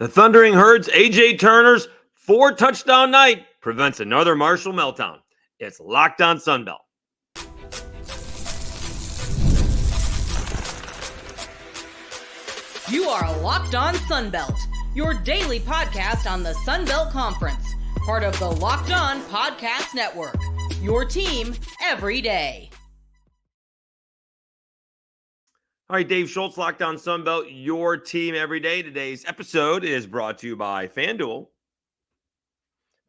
The Thundering Herds, A.J. Turner's 4-touchdown night prevents another Marshall meltdown. It's Locked On Sunbelt. You are Locked On Sunbelt, your daily podcast on the Sunbelt Conference, part of the Locked On Podcast Network, your team every day. All right, Dave Schultz, Locked On Sunbelt, your team every day. Today's episode is brought to you by FanDuel.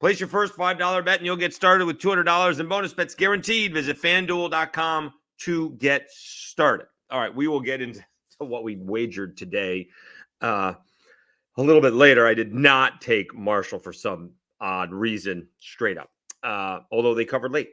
Place your first $5 bet and you'll get started with $200 in bonus bets guaranteed. Visit FanDuel.com to get started. All right, we will get into what we wagered today a little bit later. I did not take Marshall for some odd reason straight up, although they covered late.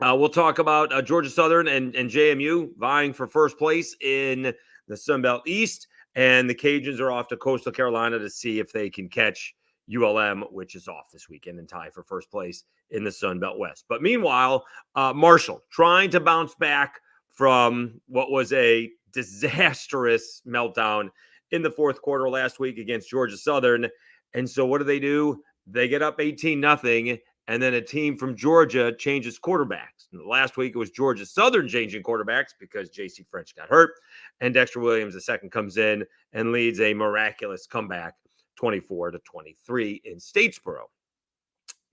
We'll talk about Georgia Southern and JMU vying for first place in the Sunbelt East, and the Cajuns are off to Coastal Carolina to see if they can catch ULM, which is off this weekend, and tie for first place in the Sunbelt West. But meanwhile, Marshall trying to bounce back from what was a disastrous meltdown in the fourth quarter last week against Georgia Southern. And so what do? They get up 18-0. And then a team from Georgia changes quarterbacks. And last week, it was Georgia Southern changing quarterbacks because J.C. French got hurt. And Dexter Williams II comes in and leads a miraculous comeback, 24-23 in Statesboro.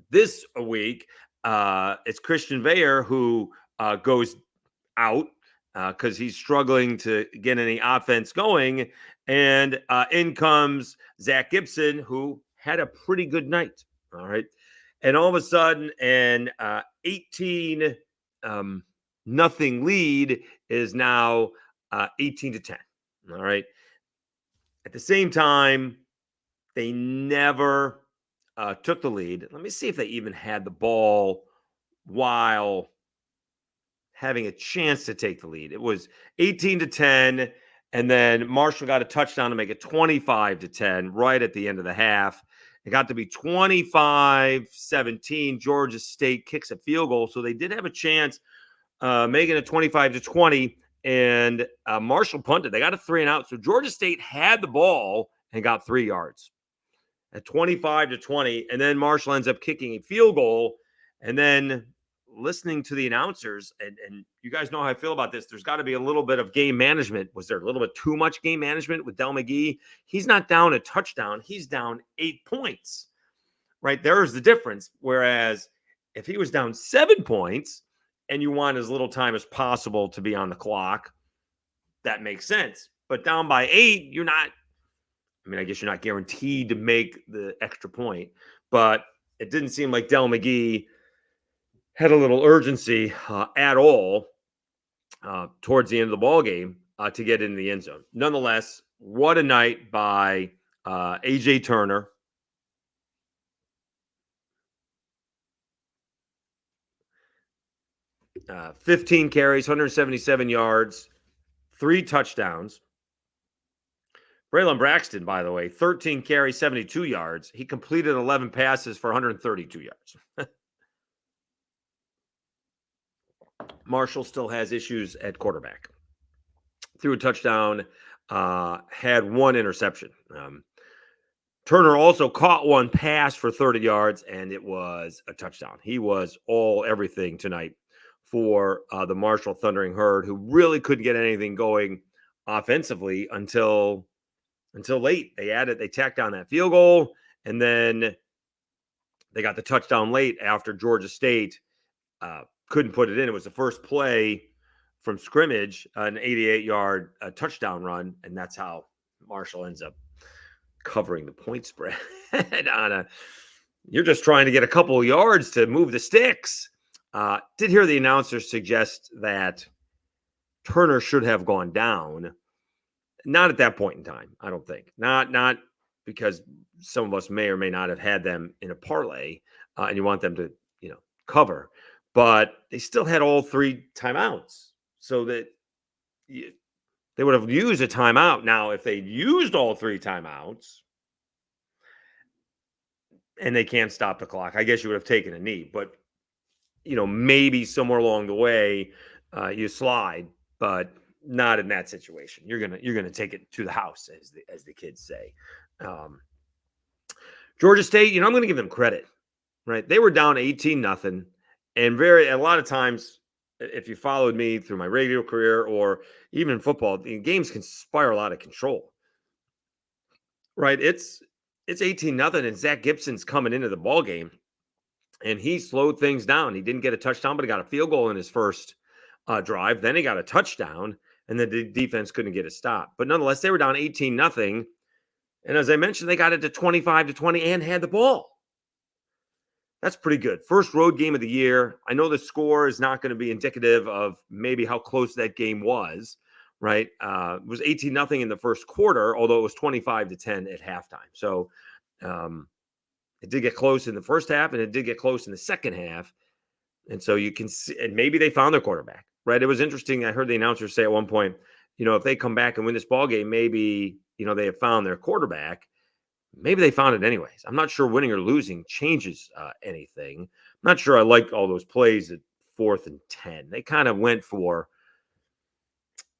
This week, it's Christian Veyer who goes out because he's struggling to get any offense going. And in comes Zach Gibson, who had a pretty good night. All right. And all of a sudden, an 18-0 lead is now 18-10. All right. At the same time, they never took the lead. Let me see if they even had the ball while having a chance to take the lead. It was 18-10, and then Marshall got a touchdown to make it 25-10 right at the end of the half. It got to be 25-17. Georgia State kicks a field goal, so they did have a chance making it 25-20, and Marshall punted. They got a 3-and-out, so Georgia State had the ball and got 3 yards at 25-20, and then Marshall ends up kicking a field goal, and then listening to the announcers, and you guys know how I feel about this, there's got to be a little bit of game management. Was there a little bit too much game management with Del McGee? He's not down a touchdown. He's down 8 points, right? There's the difference. Whereas if he was down 7 points and you want as little time as possible to be on the clock, that makes sense. But down by 8, you're not, I guess you're not guaranteed to make the extra point, but it didn't seem like Del McGee had a little urgency at all towards the end of the ball game to get into the end zone. Nonetheless, what a night by A.J. Turner. Uh, 15 carries, 177 yards, 3 touchdowns. Braylon Braxton, by the way, 13 carries, 72 yards. He completed 11 passes for 132 yards. Marshall still has issues at quarterback. Threw a touchdown, had 1 interception. Turner also caught 1 pass for 30 yards, and it was a touchdown. He was everything tonight for the Marshall Thundering Herd, who really couldn't get anything going offensively until late. They tacked on that field goal, and then they got the touchdown late after Georgia State couldn't put it in. It was the first play from scrimmage, an 88-yard touchdown run, and that's how Marshall ends up covering the point spread. You're just trying to get a couple of yards to move the sticks. Did hear the announcer suggest that Turner should have gone down. Not at that point in time, I don't think. Not because some of us may or may not have had them in a parlay, and you want them to, cover. But they still had all 3 timeouts, so that they would have used a timeout. Now, if they used all 3 timeouts and they can't stop the clock, I guess you would have taken a knee. But, maybe somewhere along the way you slide, but not in that situation. You're gonna take it to the house, as the kids say. Georgia State, I'm going to give them credit, right? They were down 18-0, and a lot of times, if you followed me through my radio career or even in football, the games can spiral out of control, right? It's 18-0, and Zach Gibson's coming into the ball game, and he slowed things down. He didn't get a touchdown, but he got a field goal in his first drive. Then he got a touchdown, and the defense couldn't get a stop. But nonetheless, they were down 18-0. And as I mentioned, they got it to 25-20 and had the ball. That's pretty good. First road game of the year. I know the score is not going to be indicative of maybe how close that game was, right? It was 18-0 in the first quarter, although it was 25-10 at halftime. So it did get close in the first half, and it did get close in the second half. And so you can see, and maybe they found their quarterback, right? It was interesting. I heard the announcer say at one point, if they come back and win this ball game, maybe, they have found their quarterback. Maybe they found it anyways. I'm not sure winning or losing changes anything. I'm not sure I like all those plays at 4th and 10. They kind of went for,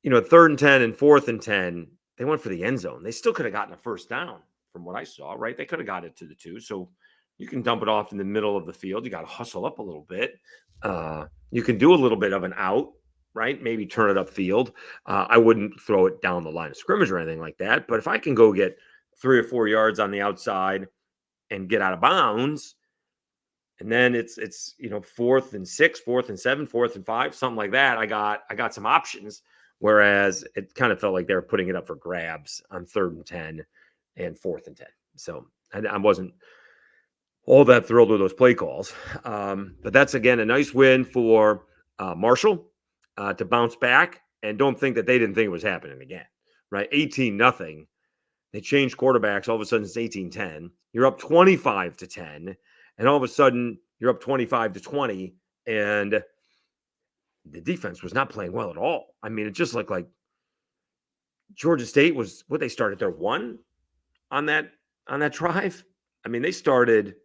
3rd and 10 and 4th and 10. They went for the end zone. They still could have gotten a first down from what I saw, right? They could have got it to the 2. So you can dump it off in the middle of the field. You got to hustle up a little bit. You can do a little bit of an out, right? Maybe turn it upfield. I wouldn't throw it down the line of scrimmage or anything like that. But if I can go get 3 or 4 yards on the outside and get out of bounds, and then it's 4th and 6, 4th and 7, 4th and 5, something like that. I got some options. Whereas it kind of felt like they were putting it up for grabs on 3rd and 10 and 4th and 10. So I wasn't all that thrilled with those play calls. But that's, again, a nice win for Marshall to bounce back. And don't think that they didn't think it was happening again, right? 18-0. They changed quarterbacks. All of a sudden, it's 18-10. You're up 25-10. And all of a sudden, you're up 25-20. And the defense was not playing well at all. I mean, it just looked like Georgia State was what they started their 1 on that drive. I mean, they started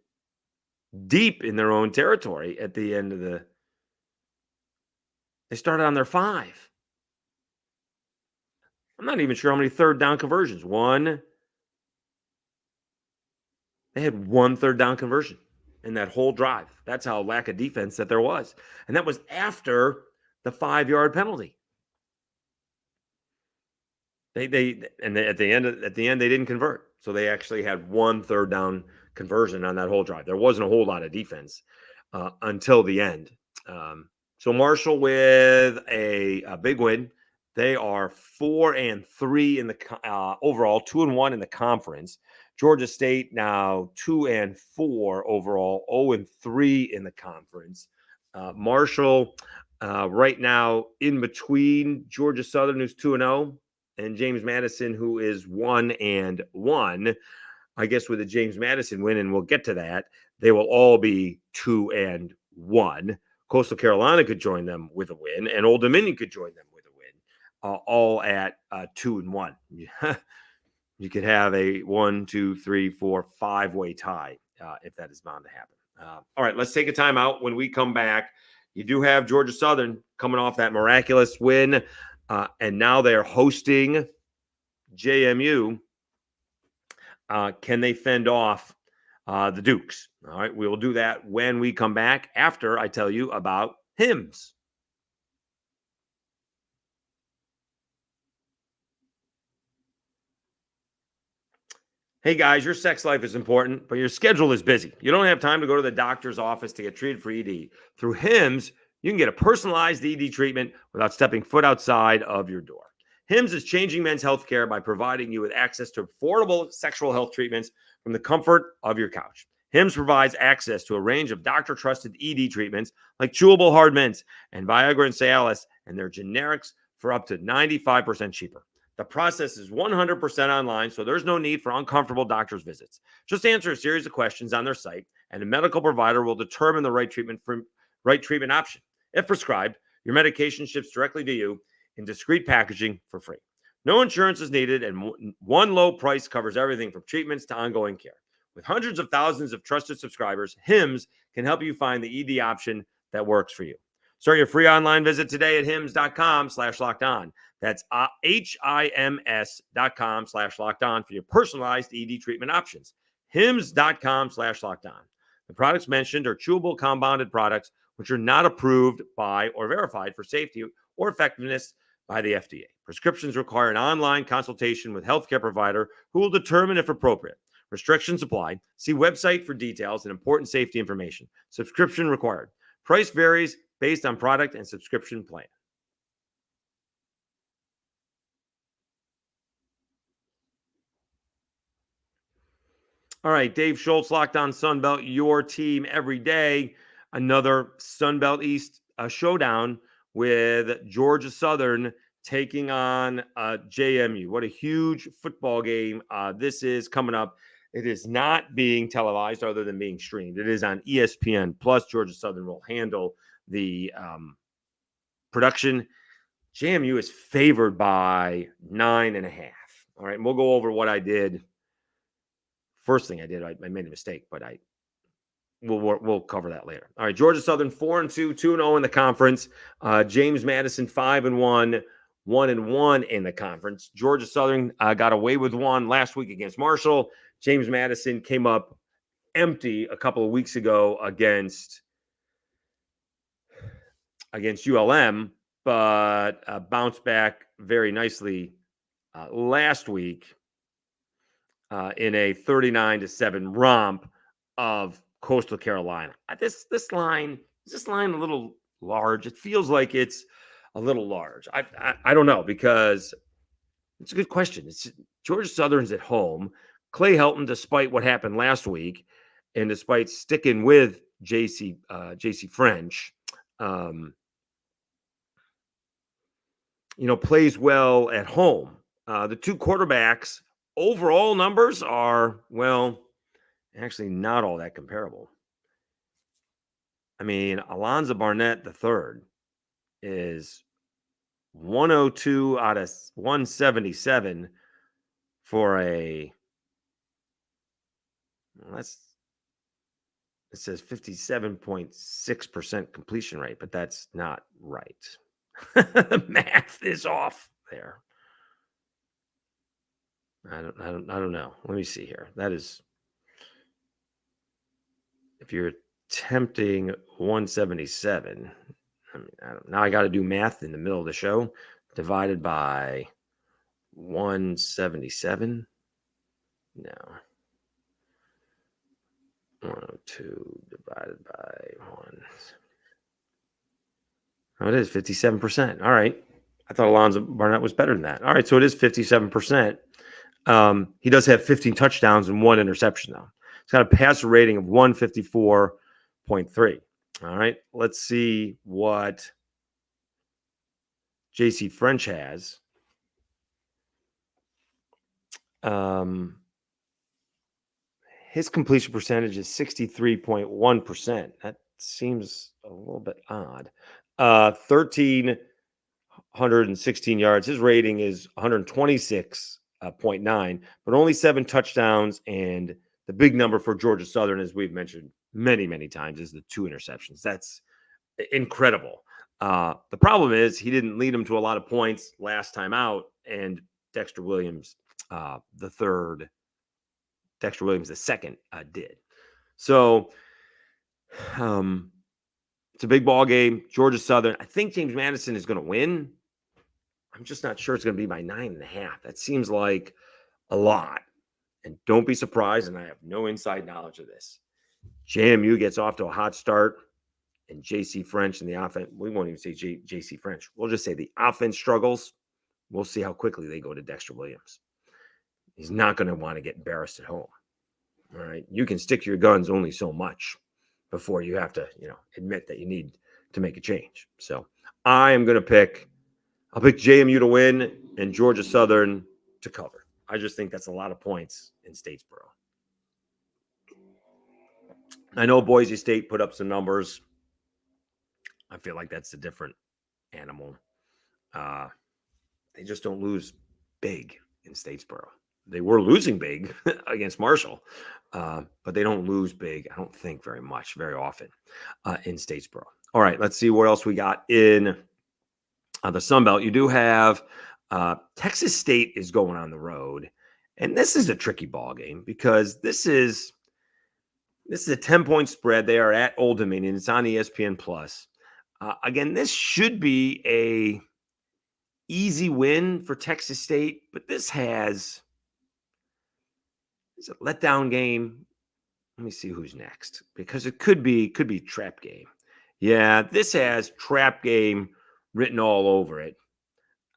deep in their own territory at the end of they started on their 5. I'm not even sure how many 3rd down conversions. They had 1 3rd down conversion in that whole drive. That's how lack of defense that there was. And that was after the 5-yard penalty. At the end they didn't convert. So they actually had 1 3rd down conversion on that whole drive. There wasn't a whole lot of defense until the end. So Marshall with a big win. They are 4-3 in the overall, 2-1 in the conference. Georgia State now 2-4 overall, 0-3 in the conference. Marshall right now in between Georgia Southern, who's 2-0, and James Madison, who is 1-1. I guess with the James Madison win, and we'll get to that, they will all be 2-1. Coastal Carolina could join them with a win, and Old Dominion could join them with a win, all at 2-1. You could have a 1, 2, 3, 4, 5-way tie if that is bound to happen. All right, let's take a timeout. When we come back, you do have Georgia Southern coming off that miraculous win, and now they're hosting JMU. Can they fend off the Dukes? All right, we will do that when we come back after I tell you about hymns. Hey guys, your sex life is important, but your schedule is busy. You don't have time to go to the doctor's office to get treated for ED. Through HIMS, you can get a personalized ED treatment without stepping foot outside of your door. HIMS is changing men's healthcare by providing you with access to affordable sexual health treatments from the comfort of your couch. HIMS provides access to a range of doctor-trusted ED treatments like chewable hard mints and Viagra and Cialis, and their generics for up to 95% cheaper. The process is 100% online, so there's no need for uncomfortable doctor's visits. Just answer a series of questions on their site, and a medical provider will determine the right treatment option. If prescribed, your medication ships directly to you in discreet packaging for free. No insurance is needed, and one low price covers everything from treatments to ongoing care. With hundreds of thousands of trusted subscribers, HIMS can help you find the ED option that works for you. Start your free online visit today at hims.com/lockedon. That's HIMS.com/lockedon for your personalized ED treatment options. hims.com/lockedon. The products mentioned are chewable compounded products which are not approved by or verified for safety or effectiveness by the FDA. Prescriptions require an online consultation with healthcare provider who will determine if appropriate. Restrictions apply. See website for details and important safety information. Subscription required. Price varies based on product and subscription plan. All right, Dave Schultz, Locked On Sunbelt, your team every day. Another Sunbelt East showdown with Georgia Southern taking on JMU. What a huge football game this is coming up. It is not being televised other than being streamed. It is on ESPN. Plus, Georgia Southern will handle the production. JMU is favored by 9.5. All right, and we'll go over what I did. First thing I did, I made a mistake, but we'll cover that later. All right, Georgia Southern 4-2, 2-0 in the conference. James Madison 5-1, 1-1 in the conference. Georgia Southern got away with one last week against Marshall. James Madison came up empty a couple of weeks ago against ULM, but bounced back very nicely last week in a 39-7 romp of Coastal Carolina. This line is a little large. It feels like it's a little large. I don't know, because it's a good question. It's Georgia Southern's at home. Clay Helton, despite what happened last week, and despite sticking with JC French, plays well at home. The two quarterbacks overall numbers are, actually not all that comparable. I mean, Alonzo Barnett III is 102 out of 177 for it says 57.6% completion rate, but that's not right. The math is off there. I don't know. Let me see here. That is, if you're attempting 177, now I got to do math in the middle of the show. Divided by 177. No. 102 divided by 1. Oh, it is 57%. All right. I thought Alonzo Barnett was better than that. All right. So it is 57%. He does have 15 touchdowns and 1 interception, though. He's got a passer rating of 154.3. All right. Let's see what JC French has. His completion percentage is 63.1%. That seems a little bit odd. 1,316 yards. His rating is 126.9, but only 7 touchdowns. And the big number for Georgia Southern, as we've mentioned many, many times, is the 2 interceptions. That's incredible. The problem is he didn't lead them to a lot of points last time out, and Dexter Williams, the third, Dexter Williams, the second, did. So it's a big ball game. Georgia Southern. I think James Madison is going to win. I'm just not sure it's going to be by 9.5. That seems like a lot. And don't be surprised, and I have no inside knowledge of this, JMU gets off to a hot start, and JC French and the offense, we won't even say JC French. We'll just say the offense struggles. We'll see how quickly they go to Dexter Williams. He's not going to want to get embarrassed at home. All right. You can stick to your guns only so much before you have to, admit that you need to make a change. So I'll pick JMU to win and Georgia Southern to cover. I just think that's a lot of points in Statesboro. I know Boise State put up some numbers. I feel like that's a different animal. They just don't lose big in Statesboro. They were losing big against Marshall, but they don't lose big, I don't think, very often in Statesboro. All right, let's see what else we got in the Sunbelt. You do have Texas State is going on the road And this is a tricky ball game because this is a 10-point spread. They are at Old Dominion. It's on ESPN Plus. Again, this should be a easy win for Texas State, but it's a letdown game. Let me see who's next, because it could be trap game. Yeah, this has trap game written all over it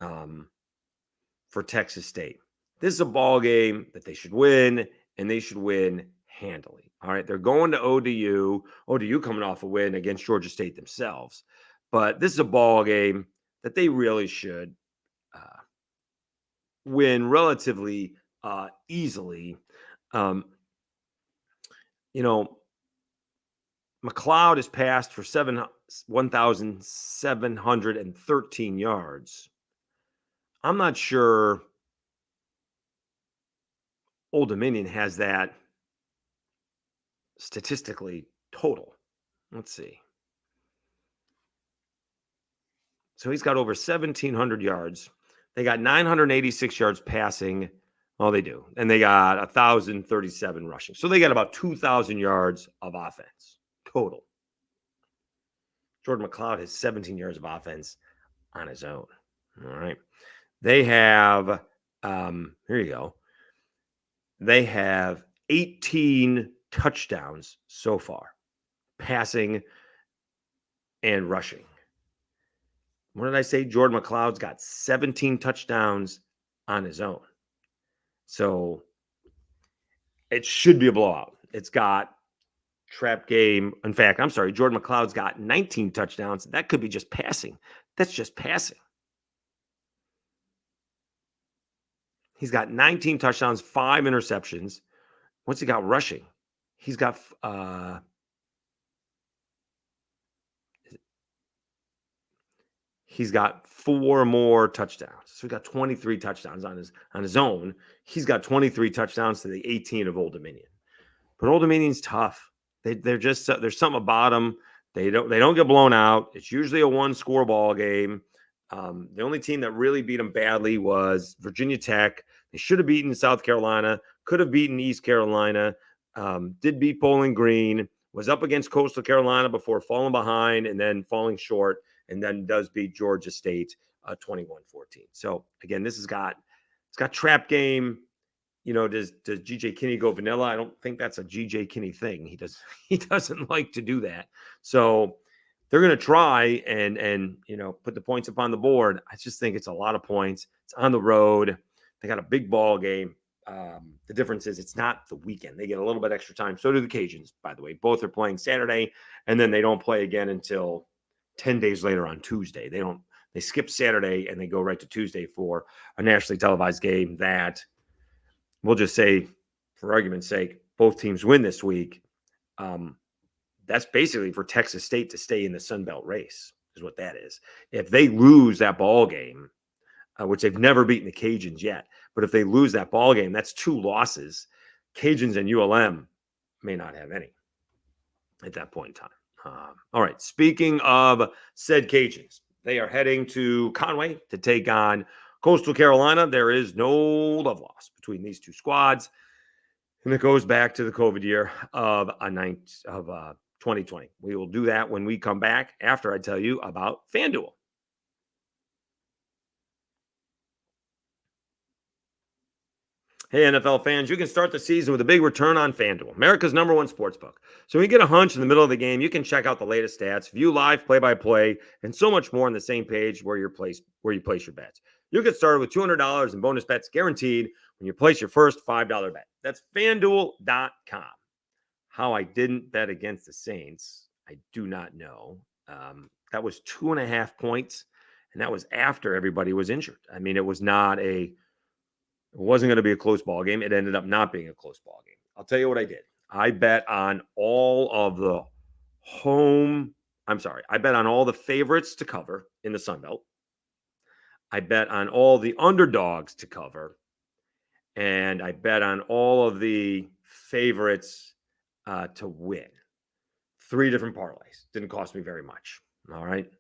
for Texas State. This is a ball game that they should win, and they should win handily. All right, they're going to ODU. ODU coming off a win against Georgia State themselves. But this is a ball game that they really should win relatively easily. McLeod is passed for 1,713 yards. I'm not sure Old Dominion has that statistically total. Let's see. So he's got over 1,700 yards. They got 986 yards passing. Oh, they do. And they got 1,037 rushing. So they got about 2,000 yards of offense total. Jordan McLeod has 17 yards of offense on his own. All right. They have, here you go. They have 18 touchdowns so far, passing and rushing. What did I say? Jordan McLeod's got 17 touchdowns on his own. So it should be a blowout. It's got trap game. In fact, I'm sorry, Jordan McLeod's got 19 touchdowns. That could be just passing. That's just passing. He's got 19 touchdowns, 5 interceptions. What's he got rushing? He's got he's got 4 more touchdowns. So he got 23 touchdowns on his own. He's got 23 touchdowns to the 18 of Old Dominion. But Old Dominion's tough. They're just there's something about them. They don't get blown out. It's usually a 1-score ball game. The only team that really beat them badly was Virginia Tech. They should have beaten South Carolina, could have beaten East Carolina, did beat Bowling Green, was up against Coastal Carolina before falling behind and then falling short, and then does beat Georgia State 21-14. So again, it's got trap game. Does GJ Kinney go vanilla? I don't think that's a GJ Kinney thing. He doesn't like to do that. So they're going to try and put the points up on the board. I just think it's a lot of points. It's on the road. They got a big ball game. The difference is it's not the weekend. They get a little bit extra time. So do the Cajuns, by the way. Both are playing Saturday, and then they don't play again until 10 days later on Tuesday. They skip Saturday and they go right to Tuesday for a nationally televised game that we'll just say, for argument's sake, both teams win this week. That's basically for Texas State to stay in the Sunbelt race, is what that is. If they lose that ball game, which they've never beaten the Cajuns yet, but if they lose that ball game, that's 2 losses. Cajuns and ULM may not have any at that point in time. All right. Speaking of said Cajuns, they are heading to Conway to take on Coastal Carolina. There is no love lost between these two squads, and it goes back to the COVID year of 2020. We will do that when we come back after I tell you about FanDuel. Hey, NFL fans, you can start the season with a big return on FanDuel, America's #1 sportsbook. So when you get a hunch in the middle of the game, you can check out the latest stats, view live play-by-play, and so much more on the same page where you place your bets. You'll get started with $200 in bonus bets guaranteed when you place your first $5 bet. That's FanDuel.com. How I didn't bet against the Saints, I do not know. That was 2.5 points, and that was after everybody was injured. I mean, it wasn't going to be a close ball game. It ended up not being a close ball game. I'll tell you what I did. I bet on all the favorites to cover in the Sunbelt. I bet on all the underdogs to cover. And I bet on all of the favorites to win. 3 different parlays. Didn't cost me very much. All right.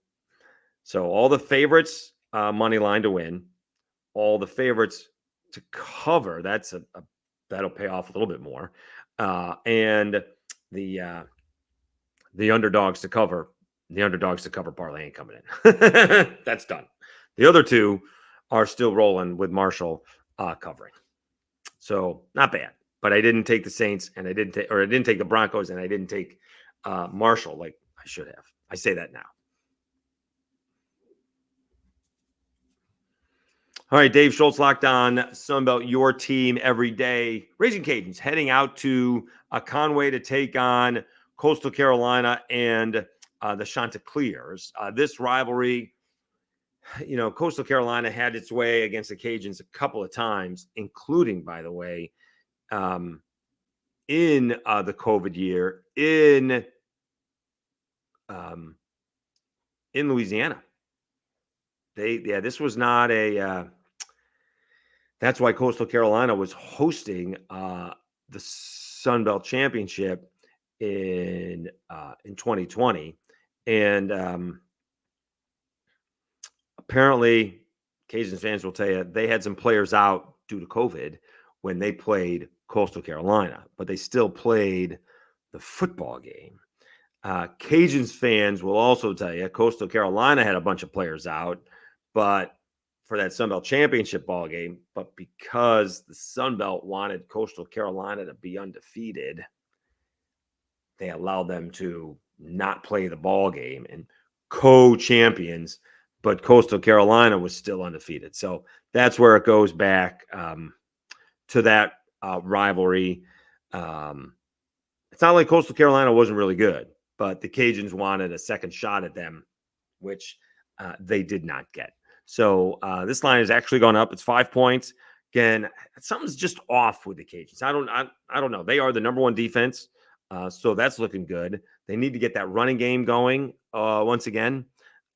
So all the favorites, money line to win. All the favorites to cover. That'll pay off a little bit more. And the underdogs to cover. The underdogs to cover parlay ain't coming in. That's done. The other two are still rolling with Marshall covering. So not bad. But I didn't take the Saints, and I didn't take the Broncos, and I didn't take Marshall like I should have. I say that now. All right, Dave Schultz, Locked On Sunbelt, your team every day. Raging Cajuns heading out to Conway to take on Coastal Carolina and the Chanticleers. This rivalry, Coastal Carolina had its way against the Cajuns a couple of times, including, by the way, in the COVID year in Louisiana. This was not a. That's why Coastal Carolina was hosting the Sunbelt Championship in 2020, and apparently, Cajuns fans will tell you they had some players out due to COVID when they played Coastal Carolina, but they still played the football game. Cajuns fans will also tell you Coastal Carolina had a bunch of players out, but for that Sunbelt Championship ball game, but because the Sunbelt wanted Coastal Carolina to be undefeated, they allowed them to not play the ball game and co-champions, but Coastal Carolina was still undefeated. So that's where it goes back to that rivalry. It's not like Coastal Carolina wasn't really good, but the Cajuns wanted a second shot at them, which they did not get. So this line has actually gone up. It's 5 points. Again, something's just off with the Cajuns. I don't know. They are the number one defense, so that's looking good. They need to get that running game going once again.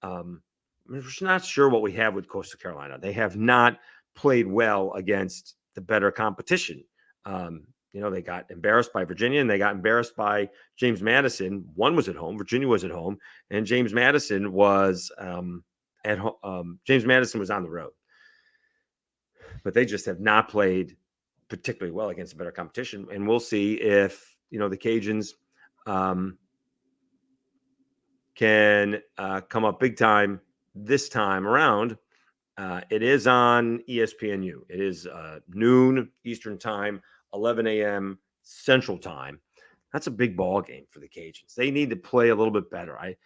We're not sure what we have with Coastal Carolina. They have not played well against the better competition. They got embarrassed by Virginia, and they got embarrassed by James Madison. One was at home. Virginia was at home, and James Madison was at home. James Madison was on the road. But they just have not played particularly well against the better competition. And we'll see if, the Cajuns can come up big time this time around. It is on ESPNU. It is noon Eastern time, 11 a.m. Central time. That's a big ball game for the Cajuns. They need to play a little bit better. I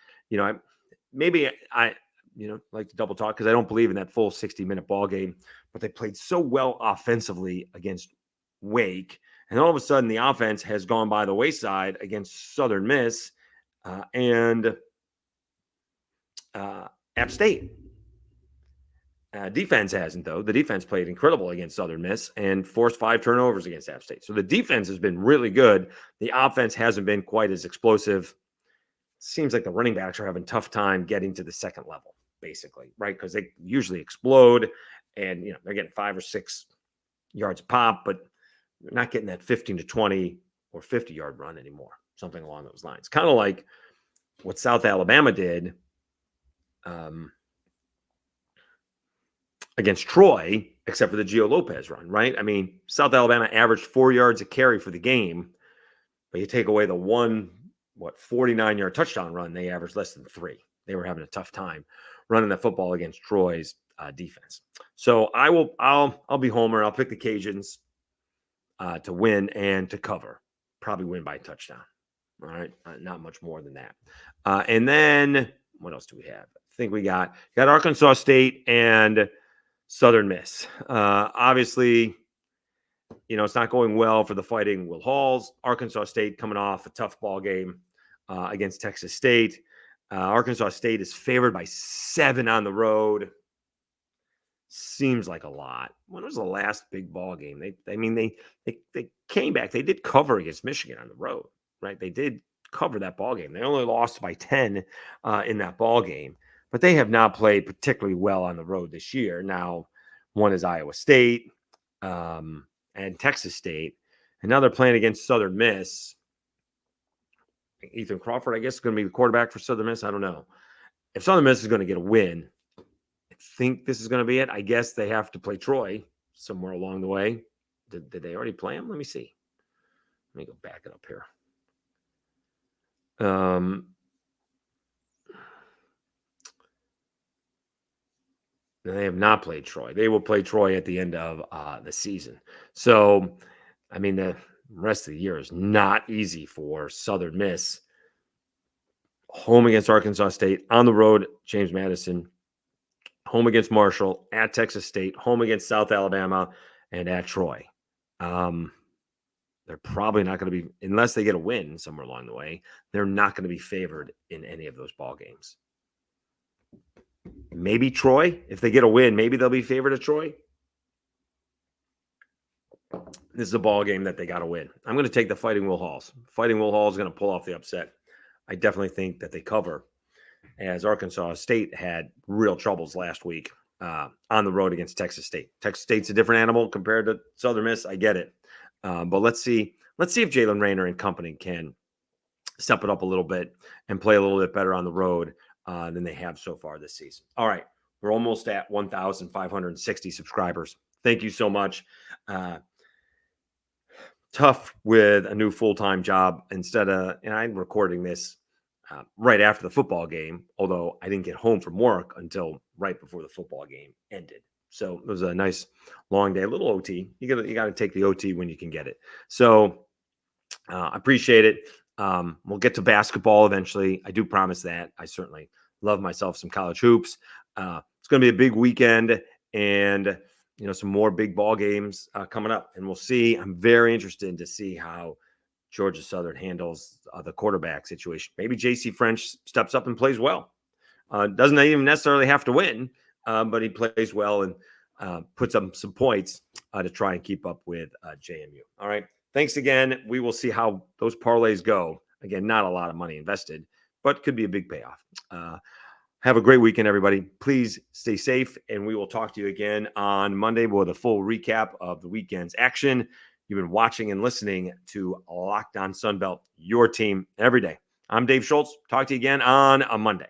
like to double talk because I don't believe in that full 60-minute ball game, but they played so well offensively against Wake. And all of a sudden the offense has gone by the wayside against Southern Miss and App State. Defense hasn't, though. The defense played incredible against Southern Miss and forced 5 turnovers against App State. So the defense has been really good. The offense hasn't been quite as explosive. Seems like the running backs are having a tough time getting to the second level, basically, right? Because they usually explode and, they're getting 5 or 6 yards a pop, but they're not getting that 15 to 20 or 50-yard run anymore, something along those lines. Kind of like what South Alabama did against Troy, except for the Gio Lopez run, right? I mean, South Alabama averaged 4 yards a carry for the game, but you take away the 49-yard touchdown run, they averaged less than 3. They were having a tough time running the football against Troy's defense. So I'll be homer. I'll pick the Cajuns to win and to cover. Probably win by a touchdown. All right, not much more than that. And then what else do we have? I think we got Arkansas State and Southern Miss. Obviously, it's not going well for the Fighting Will Halls. Arkansas State coming off a tough ball game against Texas State. Arkansas State is favored by 7 on the road. Seems like a lot. When was the last big ball game? They came back. They did cover against Michigan on the road, right? They did cover that ball game. They only lost by 10 in that ball game, but they have not played particularly well on the road this year. Now, one is Iowa State and Texas State, and now they're playing against Southern Miss. Ethan Crawford, I guess, is going to be the quarterback for Southern Miss. I don't know. If Southern Miss is going to get a win, I think this is going to be it. I guess they have to play Troy. somewhere along the way. Did they already play them? Let me see. Let me go back it up here. They have not played Troy. They will play Troy at the end of the season. So, I mean, the rest of the year is not easy for Southern Miss. Home against Arkansas State, on the road, James Madison, home against Marshall, at Texas State, home against South Alabama, and at Troy. They're probably not going to be, unless they get a win somewhere along the way, they're not going to be favored in any of those ball games. Maybe Troy, if they get a win, maybe they'll be favored at Troy. This is a ball game that they got to win. I'm going to take the Fighting Will Halls. Fighting Will Halls is going to pull off the upset. I definitely think that they cover, as Arkansas State had real troubles last week on the road against Texas State. Texas State's a different animal compared to Southern Miss. I get it. But let's see if Jalen Rayner and company can step it up a little bit and play a little bit better on the road than they have so far this season. All right. We're almost at 1,560 subscribers. Thank you so much. Tough with a new full-time job and I'm recording this right after the football game, although I didn't get home from work until right before the football game ended. So it was a nice long day, a little OT. You got to take the OT when you can get it. So I appreciate it. We'll get to basketball eventually. I do promise that. I certainly love myself some college hoops. It's going to be a big weekend and, some more big ball games coming up, and we'll see. I'm very interested to see how Georgia Southern handles the quarterback situation. Maybe JC French steps up and plays well. Doesn't even necessarily have to win, but he plays well and puts up some points to try and keep up with JMU. All right. Thanks again. We will see how those parlays go. Again, not a lot of money invested, but could be a big payoff. Have a great weekend, everybody. Please stay safe, and we will talk to you again on Monday with a full recap of the weekend's action. You've been watching and listening to Locked On Sunbelt, your team every day. I'm Dave Schultz. Talk to you again on a Monday.